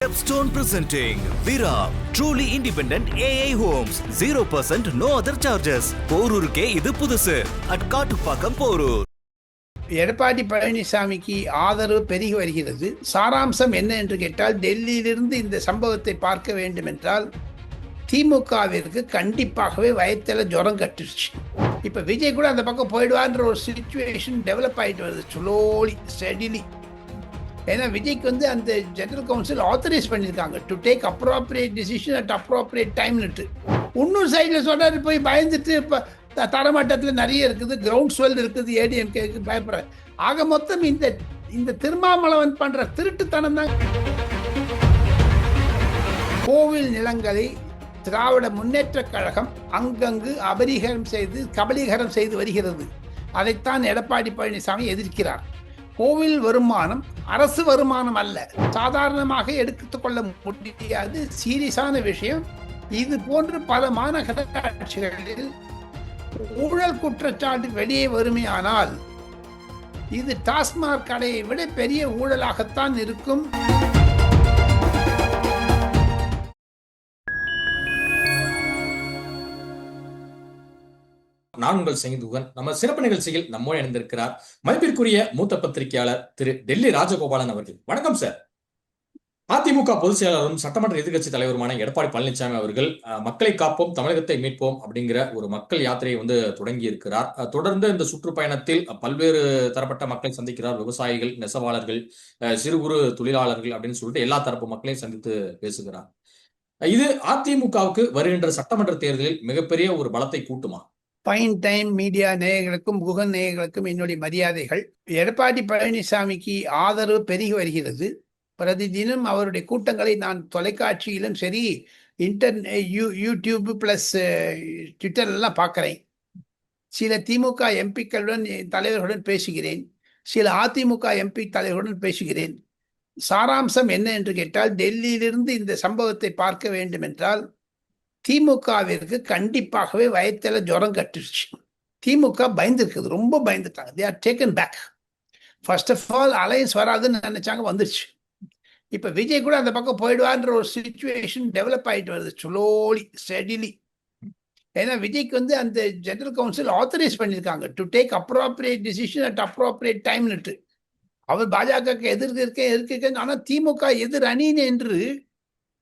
Stepstone presenting Vira, truly independent AI homes, 0% no other charges. போரூருக்கே இது புதுசு. at Kattupakkam Porur. Edappadi பழனிசாமிக்கு ஆதரவு பெருகி வருகிறது. சாராம்சம் என்ன என்று கேட்டால், டெல்லியிலிருந்து இந்த சம்பவத்தை பார்க்க வேண்டும் என்றால் திமுகவிற்கு கண்டிப்பாகவே வயத்தில் ஜுரம் கட்டுருச்சு. இப்போ விஜய் கூட அந்த பக்கம் போயிடுவான்ற ஒரு சிச்சுவேஷன் டெவலப் ஆகிட்டு வருது, ஸ்லோலி ஸ்டெடிலி. ஏன்னா விஜய்க்கு அந்த ஜெனரல் கவுன்சில் ஆத்தரைஸ் பண்ணியிருக்காங்க to take appropriate decision at appropriate டைம்னுட்டு. இன்னொரு சைடில் சொல்கிறாரு போய் பயந்துட்டு இப்போ தரமட்டத்தில் நிறைய இருக்குது, கிரவுண்ட் ஸ்வெல் இருக்குது, ஏடிஎம்கேக்கு பயப்படுற. ஆக மொத்தம் இந்த திருமாவளவன் பண்ணுற திருட்டுத்தனம் தான். கோவில் நிலங்களை திராவிட முன்னேற்ற கழகம் அங்கங்கு கபலீகரம் செய்து வருகிறது. அதைத்தான் எடப்பாடி பழனிசாமி எதிர்க்கிறார். கோவில் வருமானம் அரசு வருமானம் அல்ல, சாதாரணமாக எடுத்துக்கொள்ள முடியாது, சீரியஸான விஷயம். இது போன்று பல மாநகராட்சிகளில் ஊழல் குற்றச்சாட்டு வெளியே வருமையானால் இது டாஸ்மாக் கடையை விட பெரிய ஊழலாகத்தான் இருக்கும். நான் உங்கள் செங்குதுகன். நம்ம சிறப்பு நிகழ்ச்சியில் நம்மோடு இணைந்திருக்கிறார் மதிப்பிற்குரிய மூத்த பத்திரிகையாளர் திரு டெல்லி ராஜகோபாலன் அவர்கள். வணக்கம் சார். அதிமுக பொதுச் செயலாளரும் சட்டமன்ற எதிர்க்கட்சி தலைவருமான எடப்பாடி பழனிசாமி அவர்கள் மக்களை காப்போம் தமிழகத்தை மீட்போம் அப்படிங்கிற ஒரு மக்கள் யாத்திரையை தொடங்கி இருக்கிறார். தொடர்ந்து இந்த சுற்றுப்பயணத்தில் பல்வேறு தரப்பட்ட மக்களை சந்திக்கிறார். விவசாயிகள், நெசவாளர்கள், சிறு குறு தொழிலாளர்கள் அப்படின்னு சொல்லிட்டு எல்லா தரப்பு மக்களையும் சந்தித்து பேசுகிறார். இது அதிமுகவுக்கு வருகின்ற சட்டமன்ற தேர்தலில் மிகப்பெரிய ஒரு பலத்தை கூட்டுமா? ஃபைன் டைம் மீடியா நேயர்களுக்கும் குகன் நேயர்களுக்கும் என்னுடைய மரியாதைகள். எடப்பாடி பழனிசாமிக்கு ஆதரவு பெருகி வருகிறது. பிரதிதினம் அவருடைய கூட்டங்களை நான் தொலைக்காட்சியிலும் சரி, யூடியூப் ப்ளஸ் ட்விட்டர்லாம் பார்க்குறேன். சில திமுக எம்பிக்களுடன் தலைவர்களுடன் பேசுகிறேன், சில அதிமுக எம்பி தலைவர்களுடன் பேசுகிறேன். சாராம்சம் என்ன என்று கேட்டால், டெல்லியிலிருந்து இந்த சம்பவத்தை பார்க்க வேண்டும் என்றால் திமுகவிற்கு கண்டிப்பாகவே வயத்தில் ஜுரம் கட்டுருச்சு. திமுக பயந்துருக்குது, ரொம்ப பயந்துட்டாங்க. They are taken back. First of all alliance வராதுன்னு நினைச்சாங்க, வந்துருச்சு. இப்போ விஜய் கூட அந்த பக்கம் போயிடுவான்ற ஒரு சிச்சுவேஷன் டெவலப் ஆகிட்டு வருது, ஸ்லோலி ஸ்டெடிலி. ஏன்னா விஜய்க்கு அந்த ஜெனரல் கவுன்சில் ஆத்தரைஸ் பண்ணியிருக்காங்க to take appropriate decision at appropriate டைம்னுட்டு. அவர் பாஜகவுக்கு எதிர்க்க ஆனால் திமுக எதிர் அணின்னு என்று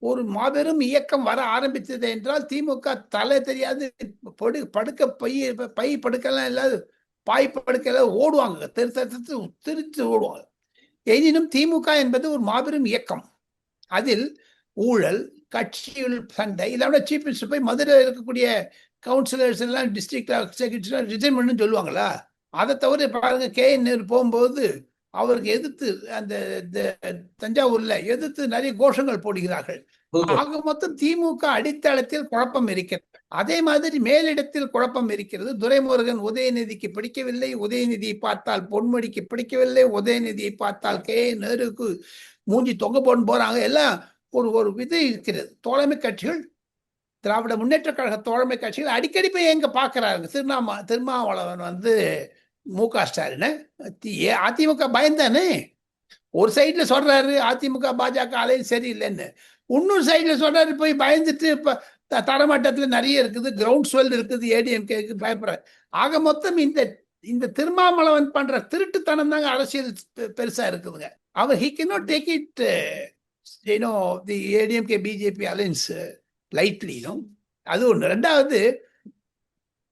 ஒரு மாபெரும் இயக்கம் வர ஆரம்பித்தது என்றால் திமுக தலை தெரியாது படுக்க பை படுக்கலாம் இல்லாத பாய் படுக்கலாம் ஓடுவாங்க, திருத்து ஓடுவாங்க. எனினும் திமுக என்பது ஒரு மாபெரும் இயக்கம். அதில் ஊழல், கட்சிகள் சண்டை, இல்லாம சீஃப் மினிஸ்டர் போய் மதுரை இருக்கக்கூடிய கவுன்சிலர்ஸ் எல்லாம் டிஸ்ட்ரிக்ட் செக்ரட்டரி ரிசைன் பண்ணு சொல்லுவாங்களா? அதை தவிர பாருங்க, KN நேரு போகும்போது அவருக்கு எதிர்த்து அந்த தஞ்சாவூர்ல எதிர்த்து நிறைய கோஷங்கள் போடுகிறார்கள். ஆக மொத்தம் திமுக அடித்தளத்தில் குழப்பம் இருக்கிறது. அதே மாதிரி மேலிடத்தில் குழப்பம் இருக்கிறது. துரைமுருகன் உதயநிதிக்கு பிடிக்கவில்லை, உதயநிதியை பார்த்தால் பொன்முடிக்கு பிடிக்கவில்லை, உதயநிதியை பார்த்தால் KN நேருக்கு மூஞ்சி தொங்க போறாங்க. எல்லாம் ஒரு விதை இருக்கிறது. தோழமை கட்சிகள், திராவிட முன்னேற்ற கழக தோழமை கட்சிகள் அடிக்கடி போய் எங்க பாக்குறாங்க. திருமாவளவன் MK ஸ்டாலின் அதிமுக பயந்தானே. ஒரு சைட்ல சொல்றாரு அதிமுக பாஜக அலையன்ஸ் சரியில்லைன்னு, இன்னொரு சைட்ல சொல்றாரு போய் பயந்துட்டு இப்ப தரமட்டத்தில் நிறைய இருக்குது, கிரவுண்ட் ஸ்வெல் இருக்குது, ஏடிஎம்கேக்கு பயப்படுற. ஆக மொத்தம் இந்த திருமாவளவன் பண்ற திருட்டுத்தனம் தாங்க அரசியல் பெருசா இருக்குதுங்க. அவர் he cannot take it the ADMK BJP alliance lightly. அது ஒன்று. ரெண்டாவது,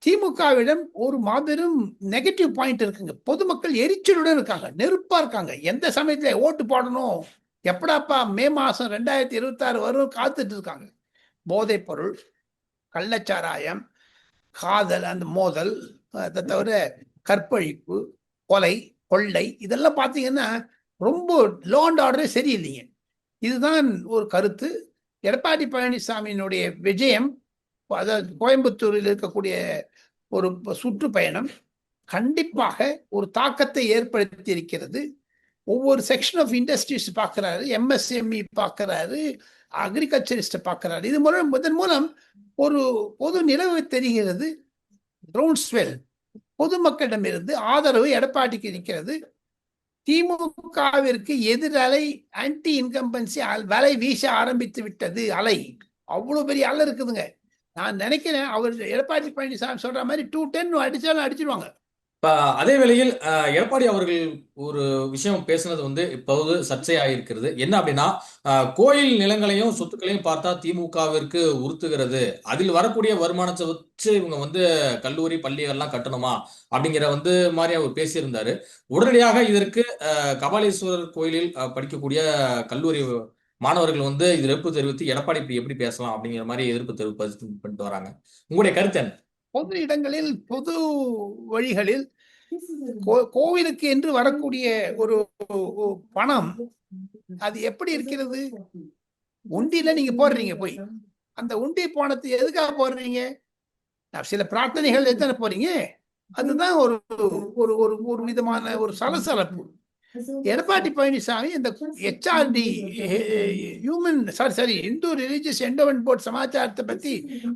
திமுகவிடம் ஒரு மாபெரும் நெகட்டிவ் பாயிண்ட் இருக்குங்க. பொதுமக்கள் எரிச்சலுடன் இருக்காங்க, நெருப்பா இருக்காங்க. எந்த சமயத்துல ஓட்டு போடணும், எப்படாப்பா மே மாசம் 2026 வரும் காத்துட்டு இருக்காங்க. போதைப் பொருள், கள்ளச்சாராயம், காதல், அந்த மோதல், அதை தவிர கற்பழிப்பு, கொலை, கொள்ளை, இதெல்லாம் பார்த்தீங்கன்னா ரொம்ப லோ அண்ட் ஆர்டரே சரியில்லைங்க. இதுதான் ஒரு கருத்து. எடப்பாடி பழனிசாமியினுடைய விஜயம், அதாவது கோயம்புத்தூரில் இருக்கக்கூடிய ஒரு சுற்றுப்பயணம் கண்டிப்பாக ஒரு தாக்கத்தை ஏற்படுத்தி இருக்கிறது. ஒவ்வொரு செக்ஷன் ஆஃப் இண்டஸ்ட்ரீஸ் பார்க்கிறாரு, MSME பார்க்கிறாரு, அக்ரிகல்ச்சரிஸ்ட் பார்க்கிறாரு. இதன் மூலம் ஒரு பொது நிலவு தெரிகிறது. கிரவுண்ட் ஸ்வெல், பொதுமக்களிடமிருந்து ஆதரவு எடப்பாடிக்கு இருக்கிறது. திமுகவிற்கு எதிரலை ஆன்டி இன்கம்பன்சி வலை வீச ஆரம்பித்து விட்டது. அலை அவ்வளவு பெரிய அலை இருக்குதுங்க. நான் நினைக்கிறேன் அவர் எடப்பாடி பழனிசாமி சொல்ற மாதிரி 210 அடிச்சாலும் அடிச்சிருவாங்க. இப்ப அதே வேளையில் எடப்பாடி அவர்கள் ஒரு விஷயம் பேசுனது வந்து இப்போது சர்ச்சையாயிருக்கிறது. என்ன அப்படின்னா, கோயில் நிலங்களையும் சொத்துக்களையும் பார்த்தா திமுகவிற்கு உறுத்துகிறது, அதில் வரக்கூடிய வருமானத்தை வச்சு இவங்க வந்து கல்லூரி பள்ளிகள்லாம் கட்டணுமா அப்படிங்கிற வந்து மாதிரி அவர் பேசியிருந்தாரு. உடனடியாக இதற்கு கபாலீஸ்வரர் கோயிலில் படிக்கக்கூடிய கல்லூரி மாணவர்கள் வந்து இது எதிர்ப்பு தெரிவித்து எடப்பாடி இப்படி எப்படி பேசலாம் அப்படிங்கிற மாதிரி எதிர்ப்பு தெரிவிப்பு பண்ணிட்டு வராங்க. உங்களுடைய கருத்து என்ன? பொது இடங்களில் பொது வழிகளில் கோவிலுக்கு என்று வரக்கூடிய ஒரு பணம் அது எப்படி இருக்கிறது? உண்டியில நீங்க போடுறீங்க, போய் அந்த உண்டி பணத்தை எதுக்காக போடுறீங்க? சில பிரார்த்தனைகள் எத்தனை போறீங்க? அதுதான் ஒரு ஒரு ஒரு ஒரு விதமான ஒரு சலசலப்பு. எடப்பாடி பழனிசாமி இந்த HRD Hindu religious endowment board சமாச்சாரத்தை பத்தி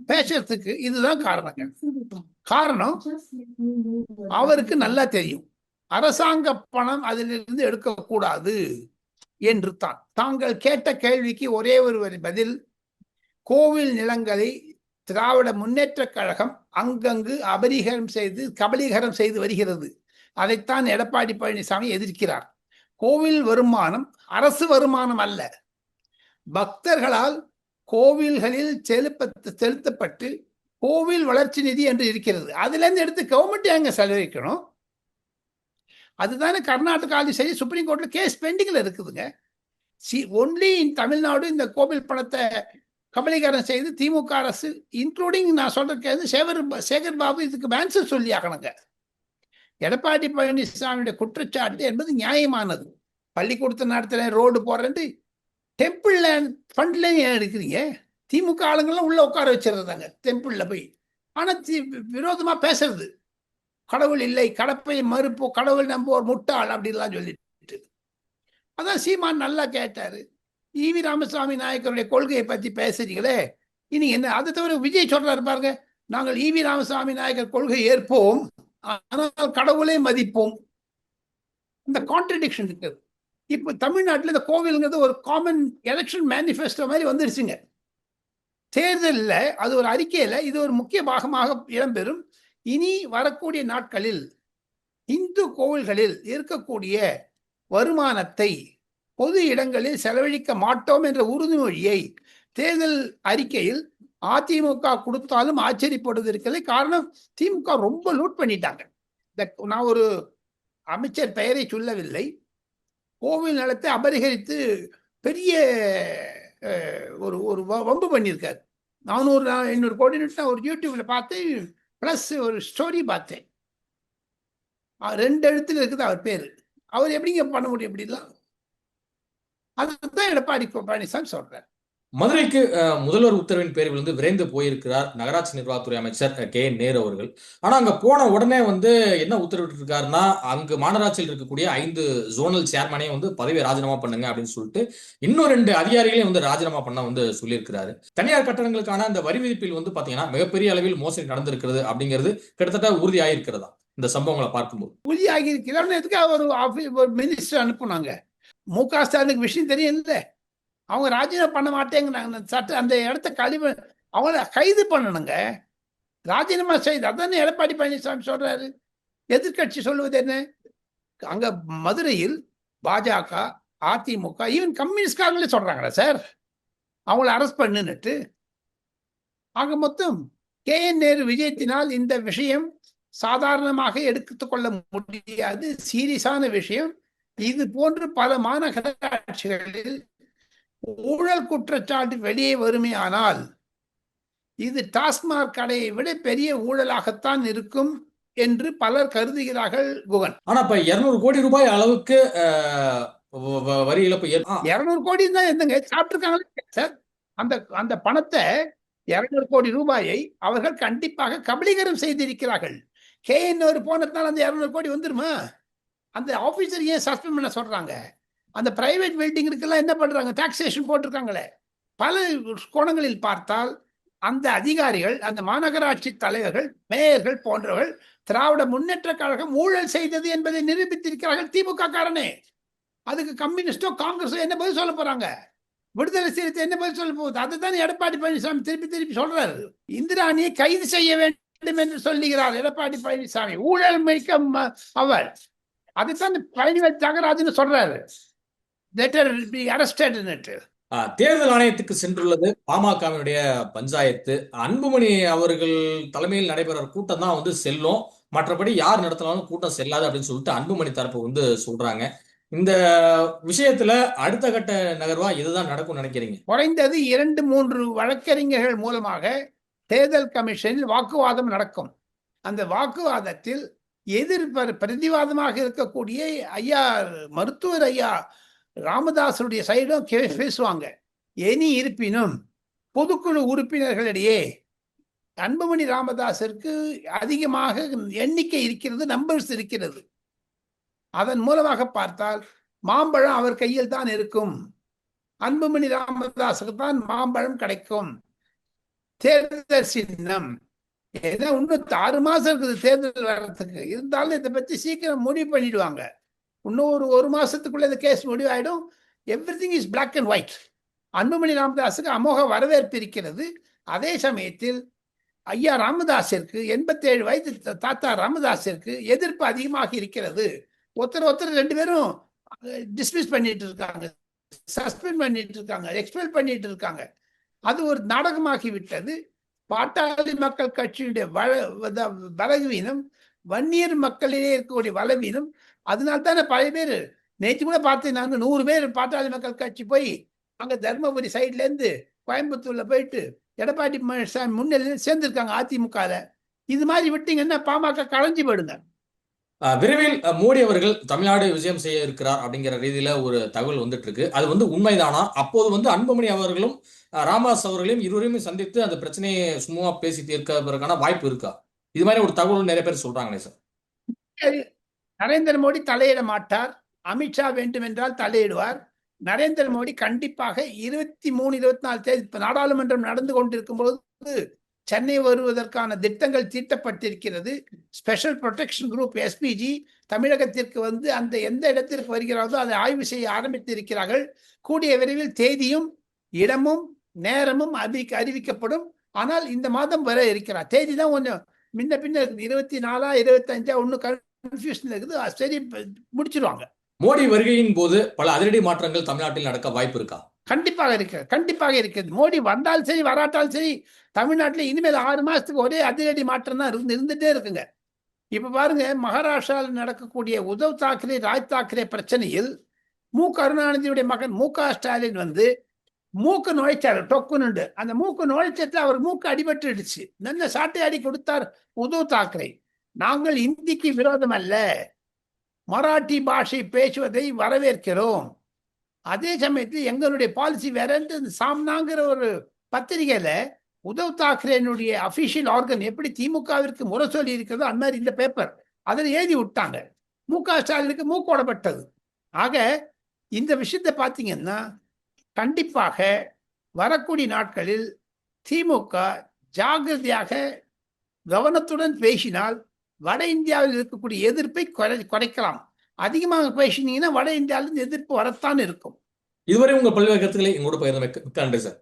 பேசுறதுக்கு இதுதான் காரணங்க. காரணம் அவருக்கு நல்லா தெரியும், அரசாங்க பணம் அதிலிருந்து எடுக்கக்கூடாது என்று தான். தாங்கள் கேட்ட கேள்விக்கு ஒரே ஒரு பதில், கோவில் நிலங்களை திராவிட முன்னேற்ற கழகம் அங்கங்கு கபலீகரம் செய்து வருகிறது. அதைத்தான் எடப்பாடி பழனிசாமி எதிர்க்கிறார். கோவில் வருமானம் அரசு வருமானம் அல்ல, பக்தர்களால் கோவில்களில் செலுத்தப்பட்டு கோவில் வளர்ச்சி நிதி என்று இருக்கிறது. அதுல இருந்து எடுத்து கவர்மெண்ட் எங்க செலவழிக்கணும்? அதுதானே கர்நாடகாலையும் சரி சுப்ரீம் கோர்ட்ல கேஸ் பெண்டிங்ல இருக்குதுங்க. ஒன்லி இன் தமிழ்நாடு இந்த கோவில் பணத்தை கபலீகரம் செய்து திமுக அரசு, இன்க்ளூடிங் நான் சொல்றது சேகர் பாபு இதுக்கு ஆன்சர் சொல்லி ஆகணுங்க. எடப்பாடி பழனிசாமியுடைய குற்றச்சாட்டு என்பது நியாயமானது. பள்ளிக்கூடத்தை நடத்துறேன், ரோடு போடுறேன், டெம்பிள் ஃபண்ட்ல ஏன் எடுக்கிறீங்க? திமுக ஆளுங்கள்லாம் உள்ள உட்கார வச்சிருந்தாங்க டெம்பிள்ல போய். ஆனா விரோதமா பேசுறது, கடவுள் இல்லை, கடப்பை மறுப்போ, கடவுள் நம்ப முட்டாள் அப்படின்லாம் சொல்லிட்டு. அதான் சீமான் நல்லா கேட்டாரு, ஈவி ராமசாமி நாயக்கருடைய கொள்கையை பத்தி பேசுறீங்களே, இனி என்ன? அதை தவிர விஜய் சொல்றாரு பாருங்க, நாங்கள் ஈவி ராமசாமி நாயக்கர் கொள்கை ஏற்போம், ஆனால் கடவுளே மதிப்போம். இந்த கான்ட்ரடிக்ஷன் இருக்குது. இப்ப தமிழ்நாட்டில் இந்த கோவிலுங்கிறது ஒரு காமன் எலெக்ஷன் மேனிஃபெஸ்டோ மாதிரி வந்துருச்சுங்க. தேர்தலில் அது ஒரு அறிக்கையில இது ஒரு முக்கிய பாகமாக இடம்பெறும். இனி வரக்கூடிய நாட்களில் இந்து கோவில்களில் இருக்கக்கூடிய வருமானத்தை பொது இடங்களில் செலவழிக்க மாட்டோம் என்ற உறுதிமொழியை தேர்தல் அறிக்கையில் அதிமுக கொடுத்தாலும் ஆச்சரியப்படுவதற்கில்லை. காரணம், திமுக ரொம்ப லூட் பண்ணிட்டாங்க. நான் ஒரு அமைச்சர் பெயரை சொல்லவில்லை, கோவில் நிலத்தை அபரிகரித்து பெரிய ஒரு ஒரு வம்பு பண்ணியிருக்காரு. 400-500 கோடி ஒரு யூடியூப்ல பார்த்தேன், பிளஸ் ஒரு ஸ்டோரி பார்த்தேன், 2 எழுத்துல இருக்குது அவர் பேரு. அவர் எப்படிங்க பண்ண முடியும் இப்படிலாம்? அதுதான் எடப்பாடி பழனிசாமி சொல்றார். மதுரைக்கு முதல்வர் உத்தரவின் பேரில் வந்து விரைந்து போயிருக்கிறார் நகராட்சி நிர்வாகத்துறை அமைச்சர் KN நேரு அவர்கள். ஆனா அங்க போன உடனே வந்து என்ன உத்தரவிட்டு இருக்காருன்னா, அங்கு மாநகராட்சியில் இருக்கக்கூடிய 5 ஜோனல் சேர்மனையும் வந்து பதவியை ராஜினாமா பண்ணுங்க அப்படின்னு சொல்லிட்டு இன்னும் 2 அதிகாரிகளையும் வந்து ராஜினாமா பண்ண வந்து சொல்லியிருக்கிறாரு. தனியார் கட்டணங்களுக்கான அந்த வரி விதிப்பில் வந்து பாத்தீங்கன்னா மிகப்பெரிய அளவில் மோசடி நடந்திருக்கிறது அப்படிங்கிறது கிட்டத்தட்ட உறுதியாயிருக்கிறதா இந்த சம்பவங்களை பார்க்கும்போது? உறுதியாகி இருக்கிறதுக்கு ஒரு மினிஸ்டர் அனுப்புனாங்க. MK ஸ்டாலினுக்கு விஷயம் தெரியும் இல்ல, அவங்க ராஜினாமா பண்ண மாட்டேங்கிறாங்க. சட்ட அந்த இடத்த அவங்கள கைது பண்ணணுங்க, ராஜினாமா செய்து. அதானே எடப்பாடி பழனிசாமி சொல்றாரு. எதிர்கட்சி சொல்லுவது என்ன? அங்க மதுரையில் பாஜக, அதிமுக, ஈவன் கம்யூனிஸ்ட்காரங்களே சொல்றாங்களா சார் அவங்கள அரெஸ்ட் பண்ணுன்னுட்டு? ஆக மொத்தம் KN நேரு விஜயத்தினால் இந்த விஷயம் சாதாரணமாக எடுத்துக்கொள்ள முடியாது, சீரியஸான விஷயம். இது போன்று பல மாநகராட்சிகளில் ஊழல் குற்றச்சாட்டு வெளியே வருமே ஆனால் இது டாஸ்மாக் கடையை விட பெரிய ஊழலாகத்தான் இருக்கும் என்று பலர் கருதுகிறார்கள். குகன், ஆனா இப்ப 200 கோடி ரூபாய் அளவுக்கு வரி இழப்பு 200 கோடி தான் என்னங்க சாப்பிட்டுருக்காங்களே சார். அந்த பணத்தை 200 கோடி ரூபாயை அவர்கள் கண்டிப்பாக கபலீகரம் செய்திருக்கிறார்கள். KN போனதுனால அந்த 200 கோடி வந்துருமா? அந்த ஆபீசர் ஏன் சஸ்பெண்ட் பண்ண சொல்றாங்க? அந்த பிரைவேட் பில்டிங்களுக்கெல்லாம் என்ன பண்றாங்க? டாக்ஸேஷன் போட்டிருக்காங்களே. பல கோணங்களில் பார்த்தால் அந்த அதிகாரிகள், அந்த மாநகராட்சி தலைவர்கள், மேயர்கள் போன்றவர்கள் திராவிட முன்னேற்ற கழகம் ஊழல் செய்தது என்பதை நிரூபித்திருக்கிறார்கள் திமுக காரனே. அதுக்கு கம்யூனிஸ்டோ காங்கிரஸோ என்ன பதில் சொல்ல போறாங்க? விடுதலை சிறுத்தை என்ன பதில் சொல்ல போகுது? அதுதான் எடப்பாடி பழனிசாமி திருப்பி திருப்பி சொல்றாரு. இந்திராணியை கைது செய்ய வேண்டும் என்று சொல்லுகிறார் எடப்பாடி பழனிசாமி. ஊழல் மிக்க அவர். அதுதான் பழனிவேல் தியாகராஜன் சொல்றாரு. தேர்தல் ஆணையத்துக்கு சென்றுள்ளது பாமகவினுடைய பஞ்சாயத்து. அன்புமணி அவர்கள் தலைமையில் நடைபெற கூட்டம் தான் வந்து செல்லும், மற்றபடி யார் நடத்தினாலும் கூட்டம் செல்லாது அப்படின்னு சொல்லிட்டு அன்புமணி தரப்பு வந்து சொல்றாங்க. இந்த விஷயத்துல அடுத்த கட்ட நகர்வா இதுதான் நடக்கும் நினைக்கிறீங்க? குறைந்தது 2-3 வழக்கறிஞர்கள் மூலமாக தேர்தல் கமிஷனில் வாக்குவாதம் நடக்கும். அந்த வாக்குவாதத்தில் பிரதிவாதமாக இருக்கக்கூடிய ஐயா மருத்துவர் ஐயா ராமதாசனுடைய சைடும் பேசுவாங்க. இனி இருப்பினும் பொதுக்குழு உறுப்பினர்களிடையே அன்புமணி ராமதாஸிற்கு அதிகமாக எண்ணிக்கை இருக்கிறது, நம்பர்ஸ் இருக்கிறது. அதன் மூலமாக பார்த்தால் மாம்பழம் அவர் கையில் தான் இருக்கும். அன்புமணி ராமதாஸுக்கு தான் மாம்பழம் கிடைக்கும். தேர்தல் சின்னம் ஏன்னா இன்னும் 6 மாசம் இருக்குது தேர்தல் வர்றதுக்கு. இருந்தாலும் இதை பத்தி சீக்கிரம் முடிவு பண்ணிடுவாங்க. இன்னும் ஒரு மாசத்துக்குள்ள இந்த கேஸ் முடிவாயிடும். Everything is black and white. Anbumani ராமதாஸுக்கு அமோக வரவேற்பு இருக்கிறது. அதே சமயத்தில் ஐயா ராமதாஸிற்கு 87 வயது தாத்தா ராமதாஸிற்கு எதிர்ப்பு அதிகமாக இருக்கிறது. ஒருத்தர் 2 பேரும் டிஸ்மிஸ் பண்ணிட்டு இருக்காங்க, சஸ்பெண்ட் பண்ணிட்டு இருக்காங்க, எக்ஸ்பெல் பண்ணிட்டு இருக்காங்க. அது ஒரு நாடகமாகி விட்டது. பாட்டாளி மக்கள் கட்சியுடைய பலவீனம், வன்னியர் மக்களிடையே இருக்கக்கூடிய பலவீனம். அதனால தானே பழைய பேர் நேற்று கூட பார்த்தேன். நாங்கள் 100 பேர் பாட்டாளி மக்கள் கட்சி போய் அங்கே தர்மபுரி சைட்ல இருந்து கோயம்புத்தூர்ல போயிட்டு எடப்பாடி பழனிசாமி முன்னிலையில் சேர்ந்திருக்காங்க அதிமுக. இது மாதிரி விட்டீங்கன்னா பாமக களைஞ்சு போயிடுங்க. விரைவில் மோடி அவர்கள் தமிழ்நாடு விஜயம் செய்ய இருக்கிறார் அப்படிங்கிற ரீதியில ஒரு தகவல் வந்துட்டு இருக்கு. அது வந்து உண்மைதானா? அப்போது வந்து அன்புமணி அவர்களும் ராமதாஸ் அவர்களையும் இருவரையும் சந்தித்து அந்த பிரச்சனையை சும்மா பேசி தீர்க்கிறதுக்கான வாய்ப்பு இருக்கா? இது மாதிரி ஒரு தகவல் நிறைய பேர் சொல்றாங்களே சார். நரேந்திர மோடி தலையிட மாட்டார். அமித்ஷா வேண்டும் என்றால் தலையிடுவார். நரேந்திர மோடி கண்டிப்பாக 23-24 தேதி நாடாளுமன்றம் நடந்து கொண்டிருக்கும் போது சென்னை வருவதற்கான திட்டங்கள் தீட்டப்பட்டிருக்கிறது. ஸ்பெஷல் ப்ரொடெக்ஷன் குரூப் எஸ்பிஜி தமிழகத்திற்கு வந்து அந்த எந்த இடத்திற்கு வருகிறதோ அதை ஆய்வு செய்ய ஆரம்பித்திருக்கிறார்கள். கூடிய விரைவில் தேதியும் இடமும் நேரமும் அறிவிக்கப்படும். ஆனால் இந்த மாதம் வர இருக்கிறார். தேதி தான் கொஞ்சம் முன்ன பின்ன 24 25 ஒன்னும் கன்ஃபியூஷன் இருக்குது. சரி, முடிச்சிருவாங்க. மோடி வருகையின் போது பல அதிரடி மாற்றங்கள் தமிழ்நாட்டில் நடக்க வாய்ப்பு இருக்கா? கண்டிப்பாக இருக்கிறது. மோடி வந்தாலும் சரி வராட்டாலும் சரி தமிழ்நாட்டில் இனிமேல் 6 மாசத்துக்கு ஒரே அதிரடி மாற்றம் தான் இருந்துட்டே இருக்குங்க. இப்ப பாருங்க, மகாராஷ்டிராவில் நடக்கக்கூடிய உத்தவ் தாக்கரே ராஜ் தாக்கரே பிரச்சனையில் கருணாநிதியுடைய மகன் ஸ்டாலின் வந்து மூக்கு நுழைச்சாரு டொக்குன்னு. அந்த மூக்கு நுழைச்சத்துல அவர் மூக்கு அடிபட்டுடுச்சு. நல்ல சாட்டை அடி கொடுத்தார் உத்தவ் தாக்கரே. நாங்கள் இந்திக்கு விரோதம் அல்ல, மராட்டி பாஷை பேசுவதை வரவேற்கிறோம். அதே சமயத்தில் எங்களுடைய பாலிசி வேற. சாம்னாங்கிற ஒரு பத்திரிகையில உத்தவ் தாக்கரேனுடைய அபிஷியல் ஆர்கன் எப்படி திமுகவிற்கு முறை சொல்லி இருக்கிறதோ அந்த மாதிரி இந்த பேப்பர் அதில் எழுதி விட்டாங்க. ஸ்டாலினுக்கு மூக்கோடப்பட்டது. ஆக இந்த விஷயத்தை பார்த்தீங்கன்னா கண்டிப்பாக வரக்கூடிய நாட்களில் திமுக ஜாகிரதையாக கவனத்துடன் பேசினால் வட இந்தியாவில் இருக்கக்கூடிய எதிர்ப்பை குறைக்கலாம். அதிகமாக பேசினீங்கன்னா வட இந்தியாவிலிருந்து எதிர்ப்பு வரத்தான் இருக்கும். இதுவரை உங்கள் பல்வேறு கருத்துக்களை எங்களோட பகிர்ந்து மிக்க நன்றி சார்.